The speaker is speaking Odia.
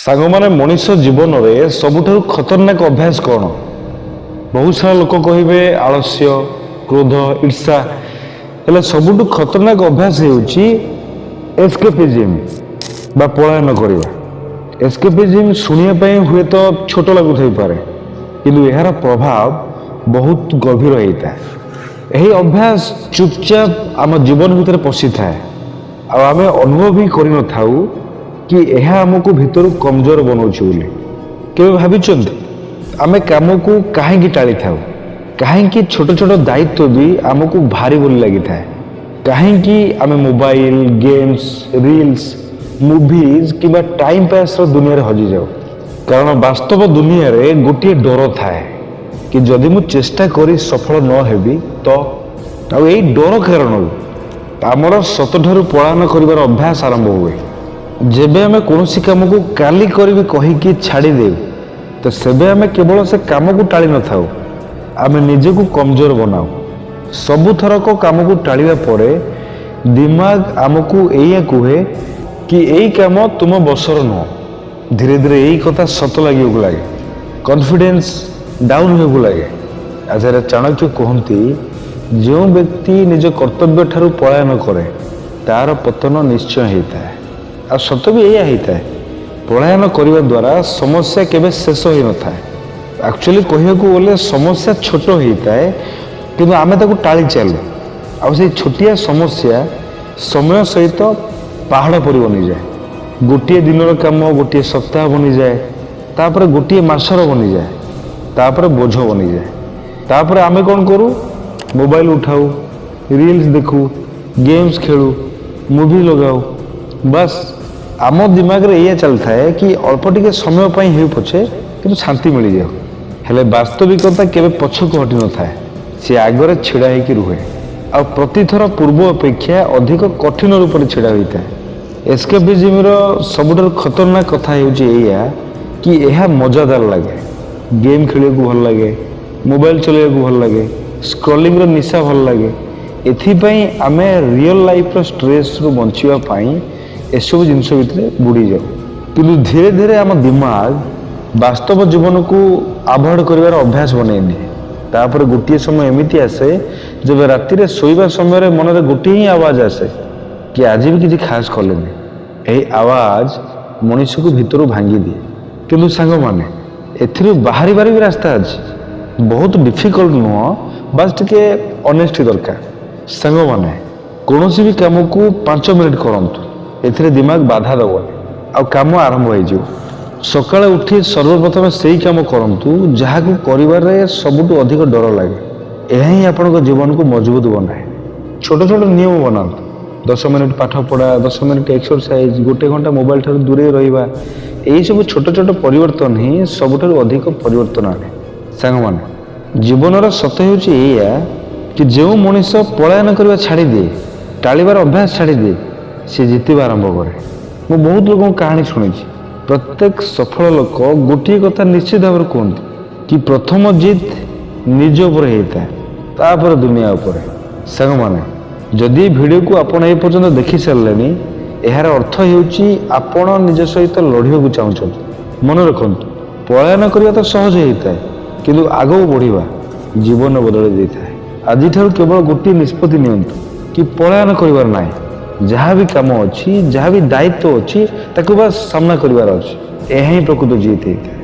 ସାଙ୍ଗମାନେ ମଣିଷ ଜୀବନରେ ସବୁଠାରୁ ଖତରନାକ ଅଭ୍ୟାସ କ'ଣ? ବହୁତ ସାରା ଲୋକ କହିବେ ଆଳସ୍ୟ, କ୍ରୋଧ, ଈର୍ଷା। ହେଲେ ସବୁଠୁ ଖତରନାକ ଅଭ୍ୟାସ ହେଉଛି ଏସ୍କେପିଜିମ୍ ବା ପଳାୟନ କରିବା। ଏସ୍କେପିଜିମ୍ ଶୁଣିବା ପାଇଁ ହୁଏତ ଛୋଟ ଲାଗୁଥାଇପାରେ, କିନ୍ତୁ ଏହାର ପ୍ରଭାବ ବହୁତ ଗଭୀର ହେଇଥାଏ। ଏହି ଅଭ୍ୟାସ ଚୁପଚାପ ଆମ ଜୀବନ ଭିତରେ ପଶିଥାଏ ଆଉ ଆମେ ଅନୁଭବ ହିଁ କରିନଥାଉ କି ଏହା ଆମକୁ ଭିତରୁ କମଜୋର ବନାଉଛି ବୋଲି। କେବେ ଭାବିଛନ୍ତି ଆମେ କାମକୁ କାହିଁକି ଟାଳିଥାଉ? କାହିଁକି ଛୋଟ ଛୋଟ ଦାୟିତ୍ୱ ବି ଆମକୁ ଭାରି ବୋଲି ଲାଗିଥାଏ? କାହିଁକି ଆମେ ମୋବାଇଲ, ଗେମ୍ସ, ରିଲ୍ସ, ମୁଭିଜ କିମ୍ବା ଟାଇମ୍ ପାସ୍ର ଦୁନିଆରେ ହଜିଯାଉ? କାରଣ ବାସ୍ତବ ଦୁନିଆରେ ଗୋଟିଏ ଡର ଥାଏ କି ଯଦି ମୁଁ ଚେଷ୍ଟା କରି ସଫଳ ନ ହେବି ତ। ଆଉ ଏଇ ଡର କାରଣରୁ ଆମର ସତଠାରୁ ପଳାୟନ କରିବାର ଅଭ୍ୟାସ ଆରମ୍ଭ ହୁଏ। ଯେବେ ଆମେ କୌଣସି କାମକୁ କାଲି କରିବି କହିକି ଛାଡ଼ିଦେଉ ତ ସେବେ ଆମେ କେବଳ ସେ କାମକୁ ଟାଳି ନଥାଉ, ଆମେ ନିଜକୁ କମଜୋର ବନାଉ। ସବୁଥରକ କାମକୁ ଟାଳିବା ପରେ ଦିମାଗ ଆମକୁ ଏଇଆ କୁହେ କି ଏଇ କାମ ତୁମ ବଶର ନୁହଁ। ଧୀରେ ଧୀରେ ଏଇ କଥା ସତ ଲାଗିବାକୁ ଲାଗେ, କନଫିଡେନ୍ସ ଡାଉନ୍ ହେବାକୁ ଲାଗେ। ଆଚାର୍ଯ୍ୟ ଚାଣକ୍ୟ କୁହନ୍ତି, ଯେଉଁ ବ୍ୟକ୍ତି ନିଜ କର୍ତ୍ତବ୍ୟ ଠାରୁ ପଳାୟନ କରେ ତାର ପତନ ନିଶ୍ଚୟ ହେଇଥାଏ। ଆଉ ସତ ବି ଏଇଆ ହେଇଥାଏ। ପଳାୟନ କରିବା ଦ୍ୱାରା ସମସ୍ୟା କେବେ ଶେଷ ହୋଇନଥାଏ। ଆକ୍ଚୁଆଲି କହିବାକୁ ଗଲେ ସମସ୍ୟା ଛୋଟ ହେଇଥାଏ, କିନ୍ତୁ ଆମେ ତାକୁ ଟାଳି ଚାଲୁ। ଆଉ ସେଇ ଛୋଟିଆ ସମସ୍ୟା ସମୟ ସହିତ ପାହାଡ଼ ପରି ବନିଯାଏ। ଗୋଟିଏ ଦିନର କାମ ଗୋଟିଏ ସପ୍ତାହ ବନିଯାଏ, ତାପରେ ଗୋଟିଏ ମାସର ବନିଯାଏ, ତାପରେ ବୋଝ ବନିଯାଏ। ତାପରେ ଆମେ କ'ଣ କରୁ? ମୋବାଇଲ ଉଠାଉ, ରିଲ୍ସ ଦେଖୁ, ଗେମ୍ସ ଖେଳୁ, ମୁଭି ଲଗାଉ। ବାସ୍ ଆମ ଦିମାଗରେ ଏଇଆ ଚାଲିଥାଏ କି ଅଳ୍ପ ଟିକେ ସମୟ ପାଇଁ ହେଉ ପଛେ କିନ୍ତୁ ଶାନ୍ତି ମିଳିଯାଉ। ହେଲେ ବାସ୍ତବିକତା କେବେ ପଛକୁ ହଟି ନଥାଏ, ସେ ଆଗରେ ଛିଡ଼ା ହେଇକି ରୁହେ ଆଉ ପ୍ରତିଥର ପୂର୍ବ ଅପେକ୍ଷା ଅଧିକ କଠିନ ରୂପରେ ଛିଡ଼ା ହୋଇଥାଏ। ଏସ୍କେପିଜିମ୍ର ସବୁଠାରୁ ଖତରନାକ କଥା ହେଉଛି ଏଇଆ କି ଏହା ମଜାଦାର ଲାଗେ। ଗେମ୍ ଖେଳିବାକୁ ଭଲ ଲାଗେ, ମୋବାଇଲ ଚଲେଇବାକୁ ଭଲ ଲାଗେ, ସ୍କ୍ରଲିଂର ନିଶା ଭଲ ଲାଗେ। ଏଥିପାଇଁ ଆମେ ରିଅଲ ଲାଇଫ୍ର ଷ୍ଟ୍ରେସ୍ରୁ ବଞ୍ଚିବା ପାଇଁ ଏସବୁ ଜିନିଷ ଭିତରେ ବୁଡ଼ିଯାଉ। କିନ୍ତୁ ଧୀରେ ଧୀରେ ଆମ ଦିମାଗ ବାସ୍ତବ ଜୀବନକୁ ଆଭଏଡ୍ କରିବାର ଅଭ୍ୟାସ ବନେଇ ନିଏ। ତାପରେ ଗୋଟିଏ ସମୟ ଏମିତି ଆସେ ଯେବେ ରାତିରେ ଶୋଇବା ସମୟରେ ମନରେ ଗୋଟିଏ ହିଁ ଆୱାଜ ଆସେ କି ଆଜି ବି କିଛି ଖାସ୍ କଲେନି। ଏହି ଆୱାଜ ମଣିଷକୁ ଭିତରୁ ଭାଙ୍ଗିଦିଏ। କିନ୍ତୁ ସାଙ୍ଗମାନେ, ଏଥିରୁ ବାହାରିବାର ବି ରାସ୍ତା ଅଛି। ବହୁତ ଡିଫିକଲ୍ଟ ନୁହଁ, ବାସ୍ ଟିକେ ଅନେଷ୍ଟି ଦରକାର। ସାଙ୍ଗମାନେ, କୌଣସି ବି କାମକୁ 5 ମିନିଟ୍ କରନ୍ତୁ, ଏଥିରେ ଦିମାଗ ବାଧା ଦେବନି ଆଉ କାମ ଆରମ୍ଭ ହେଇଯିବ। ସକାଳେ ଉଠି ସର୍ବପ୍ରଥମେ ସେଇ କାମ କରନ୍ତୁ ଯାହାକୁ କରିବାରେ ସବୁଠୁ ଅଧିକ ଡର ଲାଗେ। ଏହା ହିଁ ଆପଣଙ୍କ ଜୀବନକୁ ମଜବୁତ ବନାଏ। ଛୋଟ ଛୋଟ ନିୟମ ବନାନ୍ତୁ। 10 ମିନିଟ୍ ପାଠ ପଢ଼ା, 10 ମିନିଟ୍ ଏକ୍ସରସାଇଜ, 1 ଘଣ୍ଟା ମୋବାଇଲ ଠାରୁ ଦୂରେଇ ରହିବା। ଏହିସବୁ ଛୋଟ ଛୋଟ ପରିବର୍ତ୍ତନ ହିଁ ସବୁଠାରୁ ଅଧିକ ପରିବର୍ତ୍ତନ ଆଣେ। ସାଙ୍ଗମାନେ, ଜୀବନର ସତ ହେଉଛି ଏଇଆ କି ଯେଉଁ ମଣିଷ ପଳାୟନ କରିବା ଛାଡ଼ିଦିଏ, ଟାଳିବାର ଅଭ୍ୟାସ ଛାଡ଼ିଦିଏ, ସେ ଜିତିବା ଆରମ୍ଭ କରେ। ମୁଁ ବହୁତ ଲୋକଙ୍କ କାହାଣୀ ଶୁଣିଛି। ପ୍ରତ୍ୟେକ ସଫଳ ଲୋକ ଗୋଟିଏ କଥା ନିଶ୍ଚିତ ଭାବରେ କୁହନ୍ତି କି ପ୍ରଥମ ଜିତ୍ ନିଜ ଉପରେ ହେଇଥାଏ, ତାପରେ ଦୁନିଆ ଉପରେ। ସାଙ୍ଗମାନେ, ଯଦି ଏ ଭିଡ଼ିଓକୁ ଆପଣ ଏ ପର୍ଯ୍ୟନ୍ତ ଦେଖି ସାରିଲେଣି, ଏହାର ଅର୍ଥ ହେଉଛି ଆପଣ ନିଜ ସହିତ ଲଢ଼ିବାକୁ ଚାହୁଁଛନ୍ତି। ମନେ ରଖନ୍ତୁ, ପଳାୟନ କରିବା ତ ସହଜ ହେଇଥାଏ, କିନ୍ତୁ ଆଗକୁ ବଢ଼ିବା ଜୀବନ ବଦଳାଇ ଦେଇଥାଏ। ଆଜିଠାରୁ କେବଳ ଗୋଟିଏ ନିଷ୍ପତ୍ତି ନିଅନ୍ତୁ କି ପଳାୟନ କରିବାର ନାହିଁ। ଯାହା ବି କାମ ଅଛି, ଯାହା ବି ଦାୟିତ୍ୱ ଅଛି, ତାକୁ ବାସ୍ ସାମ୍ନା କରିବାର ଅଛି। ଏହା ହିଁ ପ୍ରକୃତ ଜିତ୍ ହେଇଥାଏ।